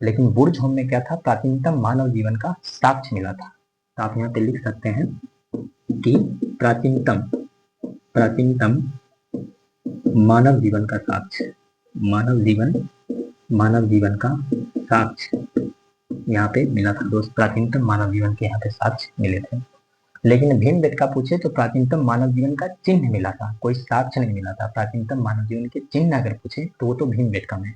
लेकिन बुर्ज होम में क्या था? प्राचीनतम मानव जीवन का साक्ष्य मिला था। तो आप यहाँ पे लिख सकते हैं कि प्राचीनतम प्राचीनतम मानव जीवन का साक्ष्य, मानव जीवन का साक्ष्य यहाँ पे मिला था दोस्त। प्राचीनतम मानव जीवन के यहाँ पे साक्ष्य मिले थे। लेकिन भीमबेटका पूछे तो प्राचीनतम मानव जीवन का चिन्ह मिला था, कोई साक्ष्य नहीं मिला था। प्राचीनतम मानव जीवन के चिन्ह अगर पूछे तो वो तो भीमबेटका में,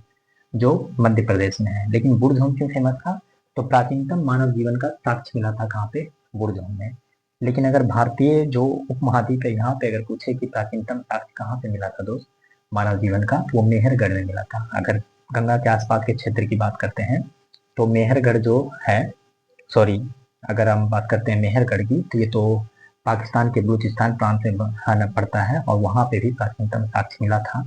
जो मध्य प्रदेश में है। लेकिन बुर्ज होम क्यों फेमस था? तो प्राचीनतम मानव जीवन का साक्ष्य मिला था कहाँ पे? बुर्ज होम में। लेकिन अगर भारतीय जो उपमहाद्वीप है यहाँ पे अगर पूछे कि प्राचीनतम साक्ष्य कहाँ पे मिला था दोस्त मानव जीवन का, तो वो मेहरगढ़ में मिला था। अगर गंगा के आसपास के क्षेत्र की बात करते हैं तो मेहरगढ़ जो है, सॉरी, अगर हम बात करते हैं मेहरगढ़ की, तो ये तो पाकिस्तान के बलूचिस्तान प्रांत में आना पड़ता है, और वहाँ पे भी प्राचीनतम साक्ष्य मिला था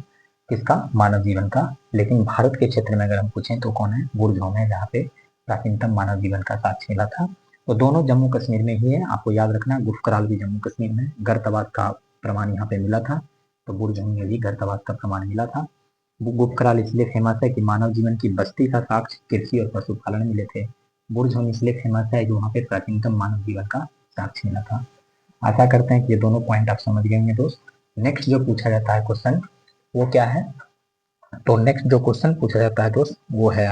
किसका? मानव जीवन का। लेकिन भारत के क्षेत्र में अगर हम पूछें तो कौन है? बुर्ज होम है, जहाँ पे प्राचीनतम मानव जीवन का साक्ष्य मिला था। तो दोनों जम्मू कश्मीर में ही है, आपको याद रखना। गुफ कराल भी जम्मू कश्मीर में, गर्तवास का प्रमाण यहाँ पे मिला था, तो बुर्ज होम में भी गर्तवास का प्रमाण मिला था। गुफ कराल इसलिए फेमस है कि मानव जीवन की बस्ती का साक्ष्य कृषि और पशुपालन मिले थे। बुर्ज होम इसलिए फेमस है कि वहाँ पे प्राचीनतम मानव जीवन का साक्ष्य मिला था। आशा करते हैं कि ये दोनों पॉइंट आप समझ गए होंगे दोस्त। नेक्स्ट जो पूछा जाता है क्वेश्चन वो क्या है? तो नेक्स्ट जो क्वेश्चन पूछा जाता है दोस्त वो है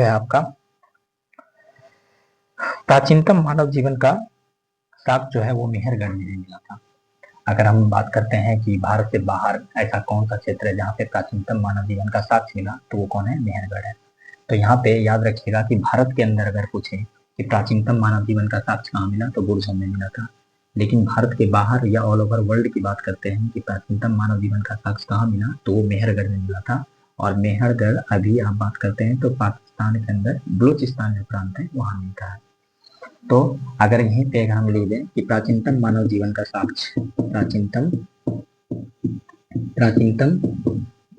आपका प्राचीनतम मानव जीवन का साक्ष्य जो है वो मेहरगढ़ में मिला था। अगर हम बात करते हैं कि भारत से बाहर ऐसा कौन सा क्षेत्र है जहाँ पे प्राचीनतम मानव जीवन का साक्ष्य मिला, तो वो कौन है? मेहरगढ़ है। तो यहाँ पे याद रखिएगा कि भारत के अंदर अगर पूछे कि प्राचीनतम मानव जीवन का साक्ष्य कहाँ मिला, तो बुर्ज में मिला था। लेकिन भारत के बाहर या ऑल ओवर वर्ल्ड की बात करते हैं कि प्राचीनतम मानव जीवन का साक्ष्य कहाँ मिला, तो वो मेहरगढ़ में मिला था। और मेहरगढ़ अभी आप बात करते हैं तो पाकिस्तान के अंदर बलूचिस्तान जो प्रांत है वहां मिलता है। तो अगर यहीं पे हम लिख दें कि प्राचीनतम मानव जीवन का साक्ष्य, प्राचीनतम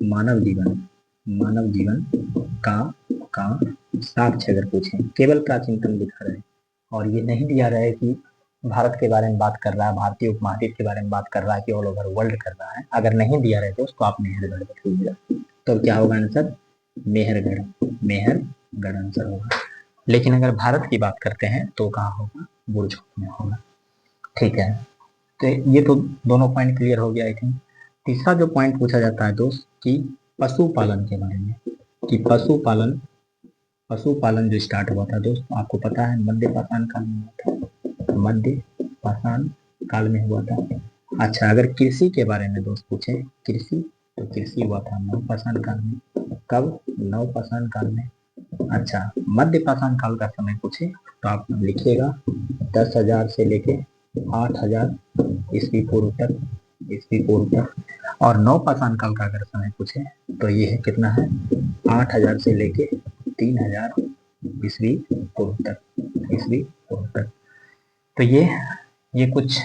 मानव जीवन का साक्ष्य अगर पूछे, केवल प्राचीनतम दिखा रहे और ये नहीं दिया रहा है कि भारत के बारे में बात कर रहा है, भारतीय उपमहाद्वीप के बारे में बात कर रहा है कि ऑल ओवर वर्ल्ड कर रहा है, अगर नहीं दिया रहे तो उसको आप मेहरगढ़ लिख लीजिएगा। तो क्या होगा आंसर? मेहरगढ़ आंसर होगा। लेकिन अगर भारत की बात करते हैं तो कहाँ होगा? बुर्ज में होगा। ठीक है, तो ये तो दोनों पॉइंट क्लियर हो गया। आई थिंक तीसरा जो पॉइंट पूछा जाता है दोस्त कि पशुपालन के बारे में, कि पशुपालन जो स्टार्ट हुआ था दोस्त, आपको पता है मध्य पाषाण काल में हुआ था, मध्य पाषाण काल में हुआ था। अच्छा, अगर कृषि के बारे में दोस्त पूछे कृषि, तो कृषि हुआ था नव पाषाण काल में। कब? नव पाषाण काल में। अच्छा, मध्य पाषाण काल का समय पूछे तो आप लिखिएगा 10,000 से लेके 8,000 ईस्वी पूर्व तक। और नव पाषाण काल का अगर समय पूछे तो ये है कितना है? 8,000 से लेके 3,000 ईस्वी पूर्व तक। तो ये कुछ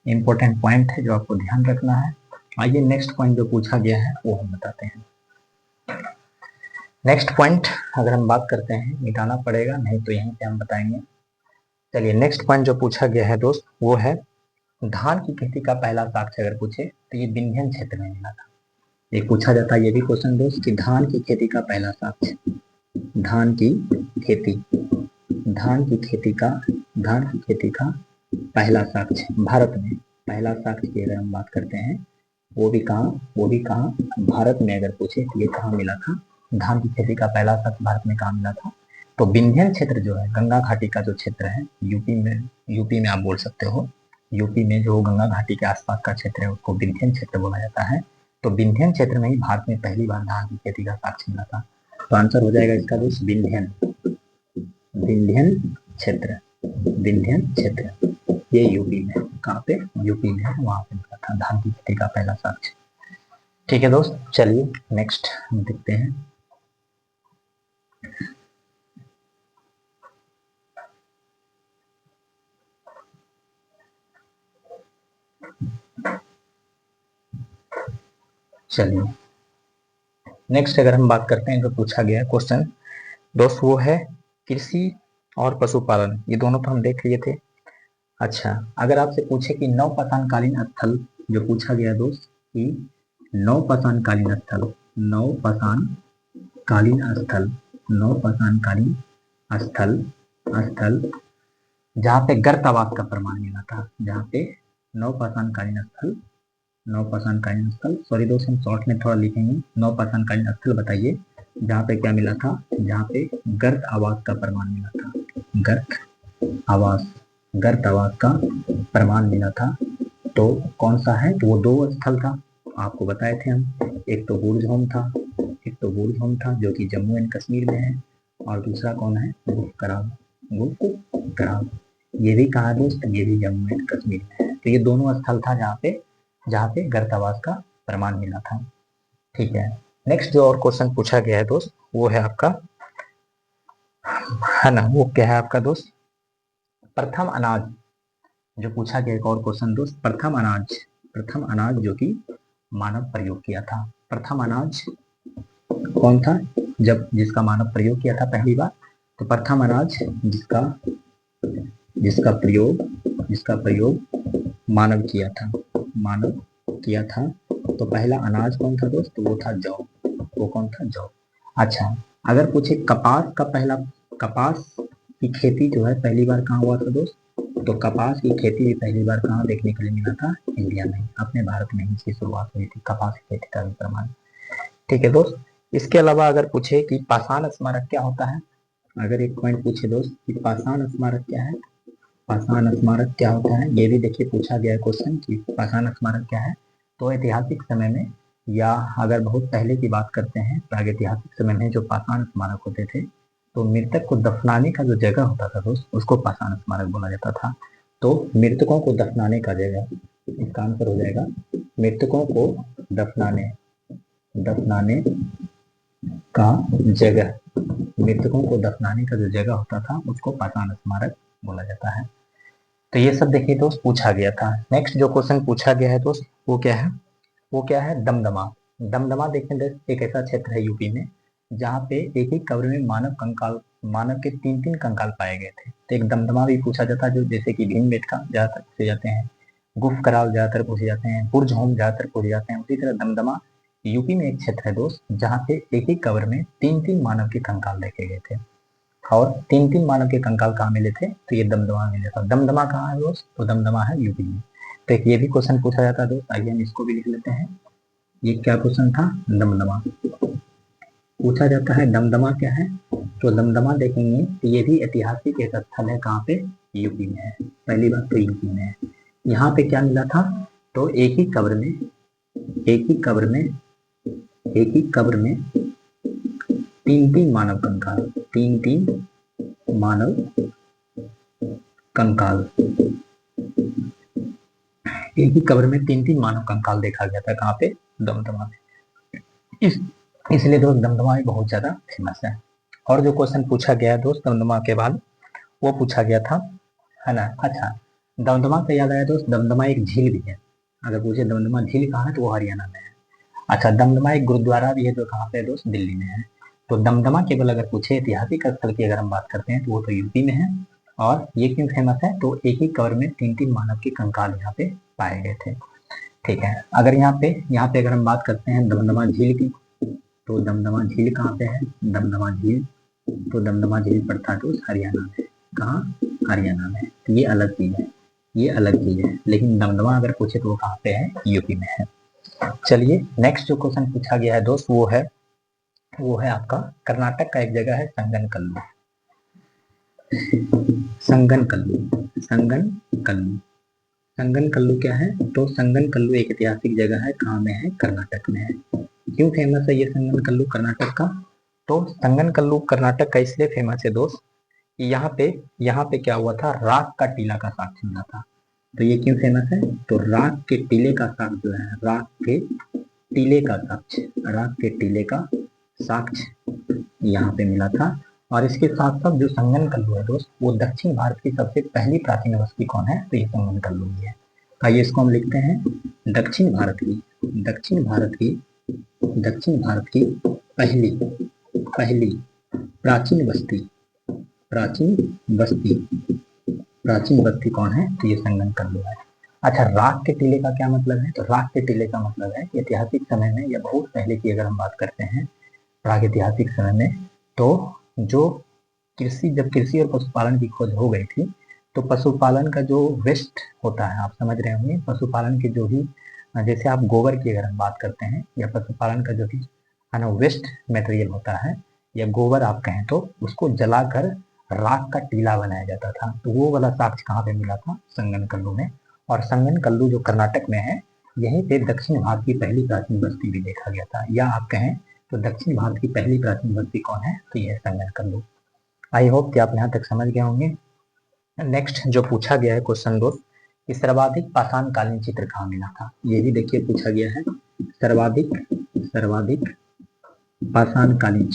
इंपॉर्टेंट पॉइंट है जो आपको ध्यान रखना है। आइए नेक्स्ट पॉइंट जो पूछा गया है वो हम बताते हैं। नेक्स्ट पॉइंट अगर हम बात करते हैं, मिटाना पड़ेगा नहीं तो यहीं पे हम बताएंगे। चलिए, नेक्स्ट पॉइंट जो पूछा गया है दोस्त वो है धान की खेती का पहला साक्ष्य अगर पूछे तो ये विंध्यन क्षेत्र में मिला था। ये पूछा जाता है ये भी क्वेश्चन दोस्त कि धान की खेती का पहला साक्ष्य, धान की खेती का पहला साक्ष्य भारत में, पहला साक्ष्य की अगर हम बात करते हैं वो भी कहाँ? भारत में अगर पूछे तो ये कहाँ मिला था? धान की खेती का पहला साक्ष्य भारत में कहाँ मिला था? तो विंध्यन क्षेत्र जो है, गंगा घाटी का जो क्षेत्र है, यूपी में आप बोल सकते हो, यूपी में जो गंगा घाटी के आसपास का क्षेत्र है उसको विंध्यन क्षेत्र बोला जाता है। तो विंध्यन क्षेत्र में ही भारत में पहली बार धान की खेती का साक्ष्य मिला था। तो आंसर हो जाएगा इसका दोस्त विंध्यन क्षेत्र। ये यूपी में, कहाँ पे? यूपी में, वहां पे मिला था धान की खेती का पहला साक्ष्य। ठीक है दोस्त, चलिए नेक्स्ट हम देखते हैं। चलिए नेक्स्ट अगर हम बात करते हैं जो पूछा गया क्वेश्चन दोस्त वो है कृषि और पशुपालन, ये दोनों तो हम देख लिए थे। अच्छा, अगर आपसे पूछे कि नवपाषाणकालीन स्थल जो पूछा गया दोस्त कि नवपाषाणकालीन स्थल जहाँ पे गर्त आवास का प्रमाण मिला था, जहाँ पे नवपाषाणकालीन स्थल, सॉरी दोस्त हम शॉर्ट में थोड़ा लिखेंगे, नवपाषाणकालीन स्थल बताइए जहाँ पे क्या मिला था? जहाँ पे गर्त आवास का प्रमाण मिला था, गर्त आवास का प्रमाण मिला था। तो कौन सा है? तो वो दो स्थल था, आपको बताए थे हम। एक तो बुर्ज होम था जो कि जम्मू एंड कश्मीर में है, और दूसरा कौन है? गुप्त कराम। ये भी कहाँ दोस्त? ये भी जम्मू एंड कश्मीर में है। तो ये दोनों स्थल था जहाँ पे गर्त आवास का प्रमाण मिला था। ठीक है, नेक्स्ट जो और क्वेश्चन पूछा गया है दोस्त वो है आपका, है ना, वो क्या है आपका दोस्त? प्रथम अनाज जो पूछा गया एक और क्वेश्चन दोस्त, प्रथम अनाज जो कि मानव प्रयोग किया था, प्रथम अनाज कौन था जिसका मानव प्रयोग किया था पहली बार? तो प्रथम अनाज जिसका प्रयोग मानव किया था, तो पहला अनाज कौन था दोस्त? वो था जौ। वो कौन था? जौ। अच्छा, अगर पूछे कपास की खेती जो है पहली बार कहाँ हुआ था दोस्त? तो कपास की खेती भी पहली बार कहाँ देखने के लिए मिला था? इंडिया में, अपने भारत में ही इसकी शुरुआत हुई थी कपास की खेती का भी प्रमाण। ठीक है दोस्त, इसके अलावा अगर पूछे कि पाषाण स्मारक क्या होता है, अगर एक पॉइंट पूछे दोस्त कि पाषाण स्मारक क्या है, पाषाण स्मारक क्या होता है, ये भी देखिए पूछा गया है क्वेश्चन कि पाषाण स्मारक क्या है। तो ऐतिहासिक समय में, या अगर बहुत पहले की बात करते हैं प्रागैतिहासिक समय में, जो पाषाण स्मारक होते थे तो मृतक को दफनाने का जो जगह होता था दोस्त, उसको पाषाण स्मारक बोला जाता था। तो मृतकों को दफनाने का जगह, इसका आंसर हो जाएगा मृतकों को दफनाने दफनाने का जगह, मृतकों को दफनाने का जो जगह होता था उसको पाषाण स्मारक बोला जाता है। तो ये सब देखिए दोस्त पूछा गया था। नेक्स्ट जो क्वेश्चन पूछा गया है दोस्त वो क्या है? वो क्या है? दमदमा। दमदमा देखने दोस्त एक ऐसा क्षेत्र है यूपी में जहाँ पे एक ही कब्र में मानव के 3-3 कंकाल पाए गए थे। तो एक दमदमा भी पूछा जाता है, जो जैसे कि भीमबेटका ज्यादातर पूछे जाते हैं, गुफ कराल ज्यादातर पूछे जाते हैं, बुर्ज होम ज्यादातर पूछे जाते हैं, उसी तरह दमदमा यूपी में एक क्षेत्र है दोस्त जहाँ पे एक ही कब्र में 3-3 मानव के कंकाल देखे गए थे। और 3-3 मानव के कंकाल कहाँ मिले थे? तो ये दमदमा में मिले था। दमदमा कहाँ है दोस्त? तो दमदमा है यूपी में। तो एक ये भी क्वेश्चन पूछा जाता है दोस्त, आइए हम इसको भी लिख लेते हैं। ये क्या क्वेश्चन था? दमदमा पूछा जाता है। दमदमा क्या है? तो दमदमा देखेंगे तो ये भी ऐतिहासिक एक स्थल है। कहाँ पे? यूपी में है। पहली बात तो यूपी में है। यहाँ पे क्या मिला था? तो एक ही कब्र में एक ही कब्र में 3-3 मानव कंकाल, 3-3 मानव कंकाल, एक ही कब्र में 3-3 मानव कंकाल देखा गया था। कहाँ पे? दमदमा में। इसलिए दोस्त दमदमा भी बहुत ज्यादा फेमस है। और जो क्वेश्चन पूछा गया है दोस्त दमदमा के बाद, वो पूछा गया था, है ना? अच्छा, दमदमा से याद आया दोस्त, दमदमा एक झील भी है। अगर पूछे दमदमा झील कहाँ है तो वो हरियाणा में है। अच्छा, दमदमा एक गुरुद्वारा भी है जो कहाँ पे है दोस्त? दिल्ली में है। तो दमदमा केवल अगर पूछे ऐतिहासिक स्थल की अगर हम बात करते हैं तो वो तो यूपी में है। और ये क्यों फेमस है? तो एक ही कब्र में 3-3 मानव के कंकाल यहाँ पे पाए गए थे। ठीक है, अगर यहाँ पे अगर हम बात करते हैं दमदमा झील की, तो दमदमा झील कहाँ पे है? दमदमा झील, तो दमदमा झील पड़ता है तो हरियाणा में। कहाँ? हरियाणा में। तो ये अलग चीज है, ये अलग चीज है। लेकिन दमदमा अगर पूछे तो वो कहाँ पे है? यूपी में है। चलिए नेक्स्ट जो क्वेश्चन पूछा गया है दोस्त वो है आपका कर्नाटक का एक जगह है संगनकल्लू। संगनकल्लू संगनकल्लू संगनकल्लू क्या है? तो संगनकल्लू एक ऐतिहासिक जगह है। कहाँ में है? कर्नाटक में है। क्यों फेमस है ये संगनकल्लू कर्नाटक का? तो संगनकल्लू कर्नाटक का इसलिए फेमस है दोस्त कि यहाँ पे क्या हुआ था? राख का टीला का साक्ष्य मिला था। तो ये क्यों फेमस है? तो राख के टीले का साक्ष्य जो है, राख के टीले का साक्ष्य यहाँ पे मिला था। और इसके साथ साथ जो संगनकल्लू है दोस्त, वो दक्षिण भारत की सबसे पहली प्राचीन बस्ती कौन है? तो ये संगनकल्लू ही है। आइए इसको हम लिखते हैं दक्षिण भारत की पहली प्राचीन बस्ती कौन है? तो ये संगनकल्लू है। अच्छा, राख के टीले का क्या मतलब है? तो राख के टीले का मतलब है कि ऐतिहासिक समय में या बहुत पहले की अगर हम बात करते हैं प्रागैतिहासिक समय में, तो जो जब कृषि और पशुपालन की खोज हो गई थी, तो पशुपालन का जो वेस्ट होता है, आप समझ रहे होंगे, पशुपालन के जो भी, जैसे आप गोबर की अगर हम बात करते हैं, या पशुपालन का जो भी है ना वेस्ट मटेरियल होता है, या गोबर आप कहें, तो उसको जलाकर राख का टीला बनाया जाता था। तो वो वाला साक्ष्य कहाँ पे मिला था? संगनकल्लू में। और संगनकल्लू जो कर्नाटक में है, यहीं पे दक्षिण भारत की पहली प्राचीन बस्ती भी देखा गया था। या आप कहें तो दक्षिण भारत की पहली प्राचीन बस्ती कौन है? तो ये है संगनकल्लू। आई होप कि आप यहाँ तक समझ गए होंगे। नेक्स्ट जो पूछा गया है क्वेश्चन दोस्त कि सर्वाधिक पाषाणकालीन चित्र कहाँ मिला था? ये भी देखिए पूछा गया है। सर्वाधिक पाषाणकालीन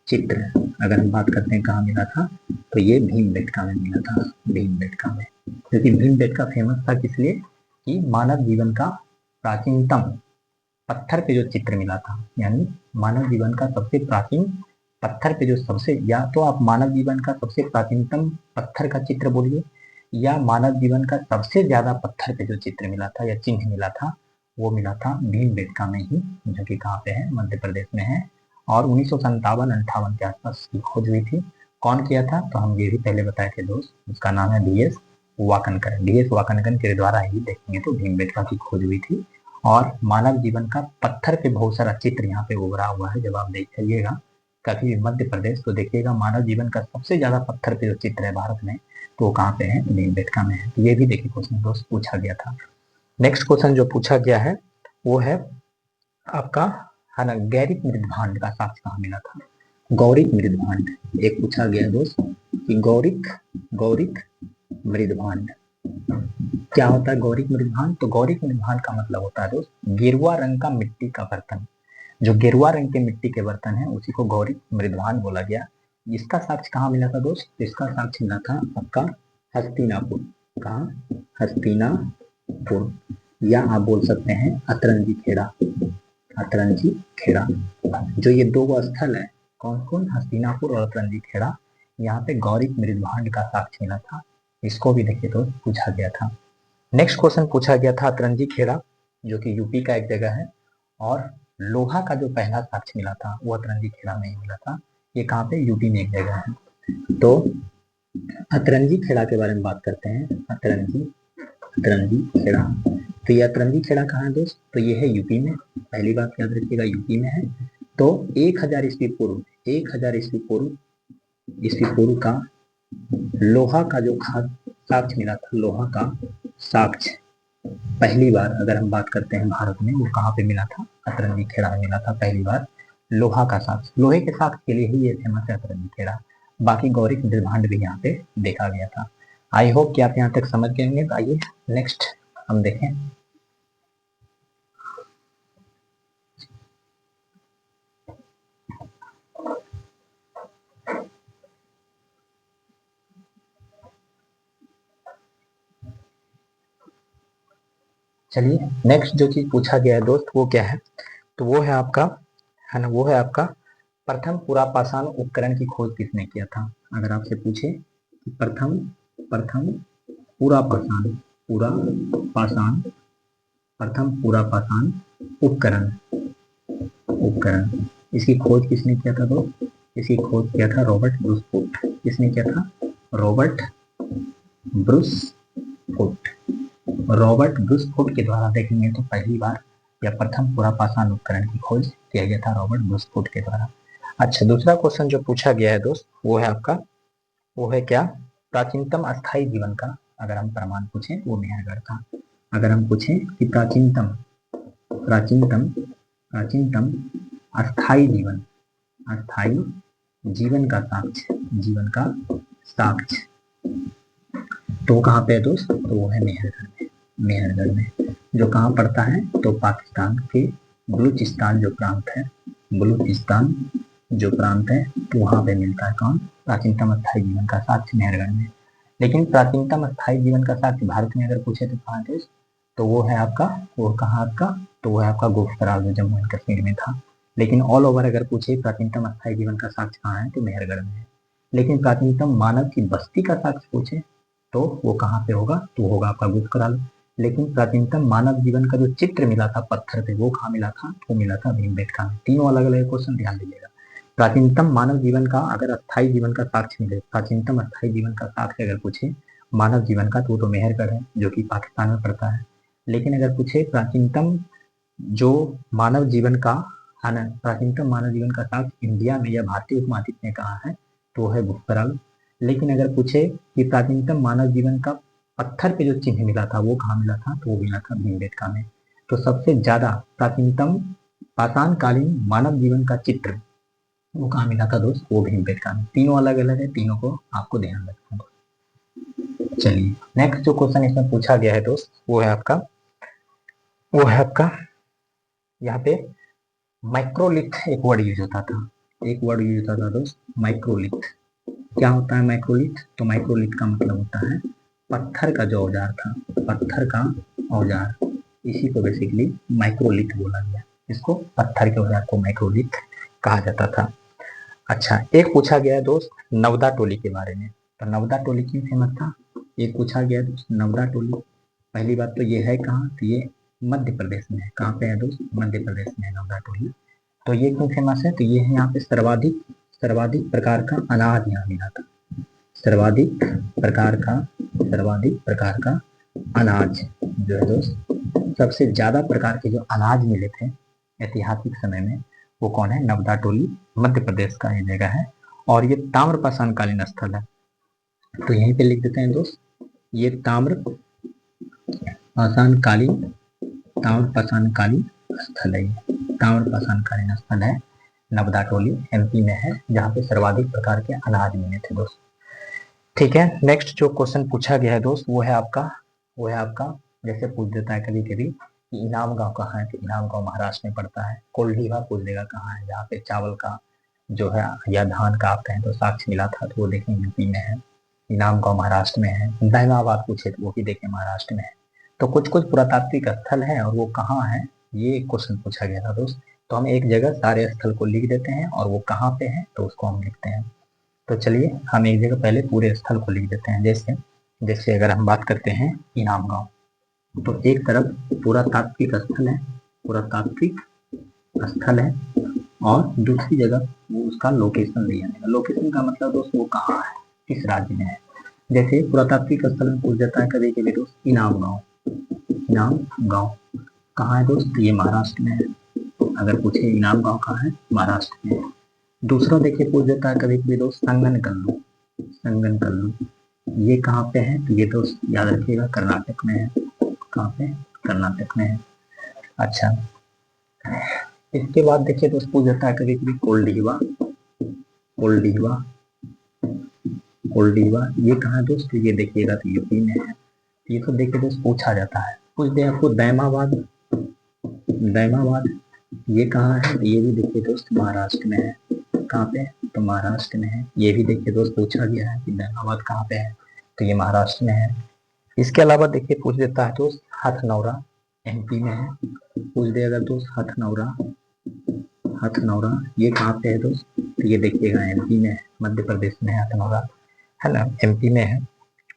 चित्र अगर हम बात करते हैं कहाँ मिला था, तो ये भीमबेटका में मिला था। भीमबेटका में, क्योंकि भीमबेटका फेमस था किस लिए? कि मानव जीवन का प्राचीनतम पत्थर पे जो चित्र मिला था, यानी मानव जीवन का सबसे प्राचीन पत्थर पे जो सबसे, या तो आप मानव जीवन का सबसे प्राचीनतम पत्थर का चित्र बोलिए, या मानव जीवन का सबसे ज्यादा पत्थर पे जो चित्र मिला था या चिन्ह मिला था, वो मिला था भीमबेटका में ही, जो कि कहाँ पे है? मध्य प्रदेश में है। और 1957-58 के आसपास की खोज हुई थी। कौन किया था? तो हम ये भी पहले बताए थे दोस्त, उसका नाम है D S Wakankar. D S Wakankar के द्वारा ही देखेंगे तो भीमबेटका की खोज हुई थी। और मानव जीवन का पत्थर पे बहुत सारा चित्र यहाँ पे उभरा हुआ है। जब आप देखिएगा कभी भी मध्य प्रदेश तो देखिएगा मानव जीवन का सबसे ज्यादा पत्थर पे जो चित्र है भारत में, तो वो कहाँ पे है? भीमबेटका में है। तो ये भी देखिए क्वेश्चन दोस्त पूछा गया था। नेक्स्ट क्वेश्चन जो पूछा गया है वो है आपका, है ना, गैरिक मृदभांड का साक्ष्य कहाँ मिला था? गौरिक मृदभांड एक पूछा गया दोस्त कि गौरिक गौरिक मृदभांड क्या होता है? गौरिक मृदभांड, तो गौरिक मृदभांड का मतलब होता है दोस्त गेरुआ रंग का मिट्टी का बर्तन। जो गेरुआ रंग के मिट्टी के बर्तन है उसी को गौरिक मृदभांड बोला गया। इसका साक्ष्य कहाँ मिला था दोस्त? इसका साक्ष्य मिला था आपका हस्तिनापुर। कहाँ? हस्तिनापुर, या आप बोल सकते हैं अतरंजी खेड़ा। अतरंजी खेड़ा, जो ये दो स्थल है, कौन कौन? हस्तिनापुर और अतरंजी खेड़ा, यहाँ पे गौरिक मृदभांड का साक्ष्य मिला था। इसको भी देखिए तो पूछा गया था। नेक्स्ट क्वेश्चन पूछा गया था अतरंजी खेड़ा, जो कि यूपी का एक जगह है, और लोहा का जो पहला साक्ष्य मिला था वो अतरंजी खेड़ा में ही मिला था। ये कहाँ पे? यूपी में एक जगह है। तो अतरंजी खेड़ा के बारे में बात करते हैं। अतरंजी अतरंजी खेड़ा, तो ये अतरंजी खेड़ा कहाँ है दोस्त? तो ये है यूपी में। पहली बात याद रखिएगा यूपी में है। तो 1000 ईस्वी पूर्व, 1000 ईस्वी पूर्व का लोहा का जो साक्ष्य मिला था, लोहा का साक्ष्य पहली बार अगर हम बात करते हैं भारत में, वो कहाँ पे मिला था? अतरंजी खेड़ा में मिला था पहली बार लोहा का साक्ष्य। लोहे के साक्ष्य के लिए ही ये फेमस है अतरंजी खेड़ा। बाकी गौरिक मृदभांड भी यहाँ पे देखा गया था। आई होप कि आप यहाँ तक समझ गए होंगे। तो आइए नेक्स्ट हम देखें। चलिए नेक्स्ट जो चीज पूछा गया है दोस्त वो क्या है? तो वो है आपका, है ना, वो है आपका प्रथम पुरापाषाण उपकरण की खोज किसने किया था? अगर आपसे पूछे कि प्रथम प्रथम पुरापाषाण पुरापाषाण प्रथम पुरापाषाण उपकरण उपकरण इसकी खोज किसने किया था दोस्त? इसकी खोज किया था रॉबर्ट ब्रूसफुट। किसने किया था? Robert Bruce Foote. रॉबर्ट ब्रूसफुट के द्वारा देखेंगे तो पहली बार या प्रथम पुरापाषाण उपकरण की खोज किया गया था रॉबर्ट ब्रूसफुट के द्वारा। अच्छा, दूसरा क्वेश्चन जो पूछा गया है दोस्त वो है आपका, वो है क्या? प्राचीनतम अस्थायी जीवन का अगर हम प्रमाण पूछें तो वो मेहरगढ़ था। अगर हम पूछें कि प्राचीनतम प्राचीनतम प्राचीनतम अस्थायी जीवन का साक्ष्य तो कहाँ पे है दोस्त? तो वो है मेहरगढ़ में। जो कहाँ पड़ता है? तो पाकिस्तान के बलूचिस्तान जो प्रांत है, बलूचिस्तान जो प्रांत है, तो वहां पे मिलता है कौन? प्राचीनतम अस्थायी जीवन का साक्ष्य मेहरगढ़ में। लेकिन प्राचीनतम अस्थायी जीवन का साक्ष्य भारत में अगर पूछे तो कहाँ देश? तो वो है आपका, वो कहाँ आपका? तो वो है आपका गुप्तराज जो जम्मू एंड कश्मीर में था। लेकिन ऑल ओवर अगर पूछे प्राचीनतम अस्थायी जीवन का साक्ष्य कहाँ है? तो मेहरगढ़ में है। लेकिन प्राचीनतम मानव की बस्ती का साक्ष्य पूछे तो वो कहाँ पे होगा? तो होगा आपका गुप्तकाल। लेकिन प्राचीनतम मानव जीवन का जो चित्र मिला था पत्थर पे वो कहाँ मिला था? वो मिला था भीमबेटका में। तीनों अलग अलग क्वेश्चन ध्यान दीजिएगा। प्राचीनतम मानव जीवन का अगर अस्थायी जीवन का साक्ष्य मिले, प्राचीनतम अस्थायी जीवन का साक्ष्य अगर पूछे मानव जीवन का तो मेहरगढ़ है जो कि पाकिस्तान में पड़ता है। लेकिन अगर पूछे प्राचीनतम जो मानव जीवन का, है ना, प्राचीनतम मानव जीवन का साक्ष्य इंडिया में या भारतीय उपमहाद्वीप में कहाँ है? तो है गुप्तकाल। लेकिन अगर पूछे कि प्राचीनतम मानव जीवन का पत्थर पे जो चिन्ह मिला था वो कहाँ मिला था? तो वो मिला था भीमबेटका में। तो सबसे ज्यादा प्राचीनतम पाषाण कालीन मानव जीवन का चित्र वो कहाँ मिला था दोस्त? वो भीमबेटका में। तीनों अलग अलग है, तीनों को आपको ध्यान रखना है। चलिए नेक्स्ट जो क्वेश्चन इसमें पूछा गया है दोस्त वो है आपका, यहाँ पे माइक्रोलिथ एक वर्ड यूज होता था। एक वर्ड यूज होता था दोस्त, माइक्रोलिथ। क्या होता है माइक्रोलिथ? तो माइक्रोलिथ का मतलब होता है पत्थर का जो औजार था, पत्थर का औजार, इसी को बेसिकली माइक्रोलिथ बोला गया। इसको पत्थर के औजार को माइक्रोलिथ कहा जाता था। अच्छा, एक पूछा गया है दोस्त नवदा टोली के बारे में। तो नवदा टोली क्यों फेमस था? एक पूछा गया दोस्त नवदा टोली। पहली बात तो ये है कहाँ? तो ये मध्य प्रदेश में है। कहाँ पे है दोस्त? मध्य प्रदेश में है नवदा टोली। तो ये क्यों फेमस है? तो ये है यहाँ पे सर्वाधिक सर्वाधिक प्रकार का अनाज यहाँ मिला था। सर्वाधिक प्रकार का अनाज जो है दोस्त, सबसे ज्यादा प्रकार के जो अनाज मिले थे ऐतिहासिक समय में वो कौन है? नवदा टोली, मध्य प्रदेश का ये जगह है और ये ताम्रपाषाणकालीन स्थल है। तो यहीं पे लिख देते हैं दोस्त, ये ताम्रपाषाणकालीन स्थल है। ताम्रपाषाणकालीन स्थल है, नवदा टोली एमपी में है, जहाँ पे सर्वाधिक प्रकार के अनाज मिले थे दोस्त। ठीक है, नेक्स्ट जो क्वेश्चन पूछा गया है दोस्त वो है आपका जैसे पूछ देता है कभी कभी कि इनाम गांव कहाँ है, तो इनाम गांव महाराष्ट्र में पड़ता है। कोल्डीवा पूछ देगा कहाँ है, जहाँ पे चावल का जो है या धान का आप कहें तो साक्ष्य मिला था, तो वो देखें यूपी में है। इनाम गांव महाराष्ट्र में है। दैमाबाद पूछे तो वो भी देखें महाराष्ट्र में है। तो कुछ कुछ पुरातात्विक स्थल है और वो कहाँ है ये क्वेश्चन पूछा गया था दोस्त। तो हम एक जगह सारे स्थल को लिख देते हैं और वो कहाँ पे है तो उसको हम लिखते हैं। तो चलिए हम एक जगह पहले पूरे स्थल को लिख देते हैं। जैसे अगर हम बात करते हैं इनाम गांव, तो एक तरफ पुरातात्विक स्थल है और दूसरी जगह वो उसका लोकेशन दिया है। लोकेशन का मतलब दोस्त वो कहाँ है, किस राज्य में है। जैसे पुरातात्विक स्थल में पूछ जाता है कभी कभी दोस्त इनाम गांव कहाँ है दोस्त, ये महाराष्ट्र में है। अगर पूछे इनाम गांव कहाँ है, महाराष्ट्र में है। दूसरा देखिए पूछ देता है कभी कभी दोस्त संगन कल्लू ये कहाँ पे है, तो ये दोस्त याद रखिएगा कर्नाटक में है। कहाँ पे? कर्नाटक में है। अच्छा, इसके बाद देखिए दोस्त पूछ जाता है कभी कभी कोल्डीवा ये कहाँ है दोस्त, ये देखिएगा तो यूपी में है। ये तो देखिए दोस्त पूछा जाता है। पूछ दे आपको दैमाबाद ये कहाँ है, ये भी देखिए दोस्त महाराष्ट्र में है। कहाँ पे? तो महाराष्ट्र में है। ये भी देखिए दोस्त पूछा गया है कि दैमाबाद कहाँ पे है, तो ये महाराष्ट्र में है। इसके अलावा देखिए पूछ देता है दोस्त हथनौरा एमपी में है। पूछ दे अगर दोस्त हथनौरा ये कहाँ पे है दोस्त, तो ये देखिएगा एमपी में है, मध्य प्रदेश में है हथनौरा, है ना, एमपी में है।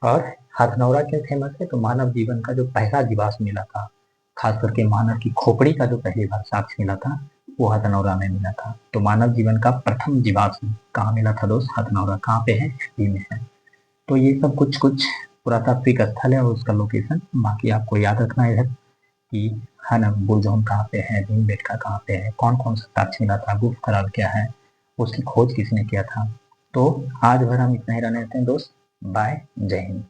और हथनौरा क्यों फेमस है, तो मानव जीवन का जो पहला जीवाश्म मिला था, खास करके मानव की खोपड़ी का जो पहली बार साक्ष्य मिला था वो हथनौरा में मिला था। तो मानव जीवन का प्रथम जीवाश्म कहाँ मिला था दोस्त, हथनौरा। कहाँ पे है? एमपी में है। तो ये सब कुछ पुरातात्विक स्थल है और उसका लोकेशन बाकी आपको याद रखना है कि है ना, बुलजोन कहाँ पे है, भीमबेटका कहाँ पे है, कौन कौन सा साक्ष्य मिला था, गुप्त कराल क्या है, उसकी खोज किसने किया था। तो आज भर हम इतना ही रहने देते हैं दोस्त। बाय, जय हिंद।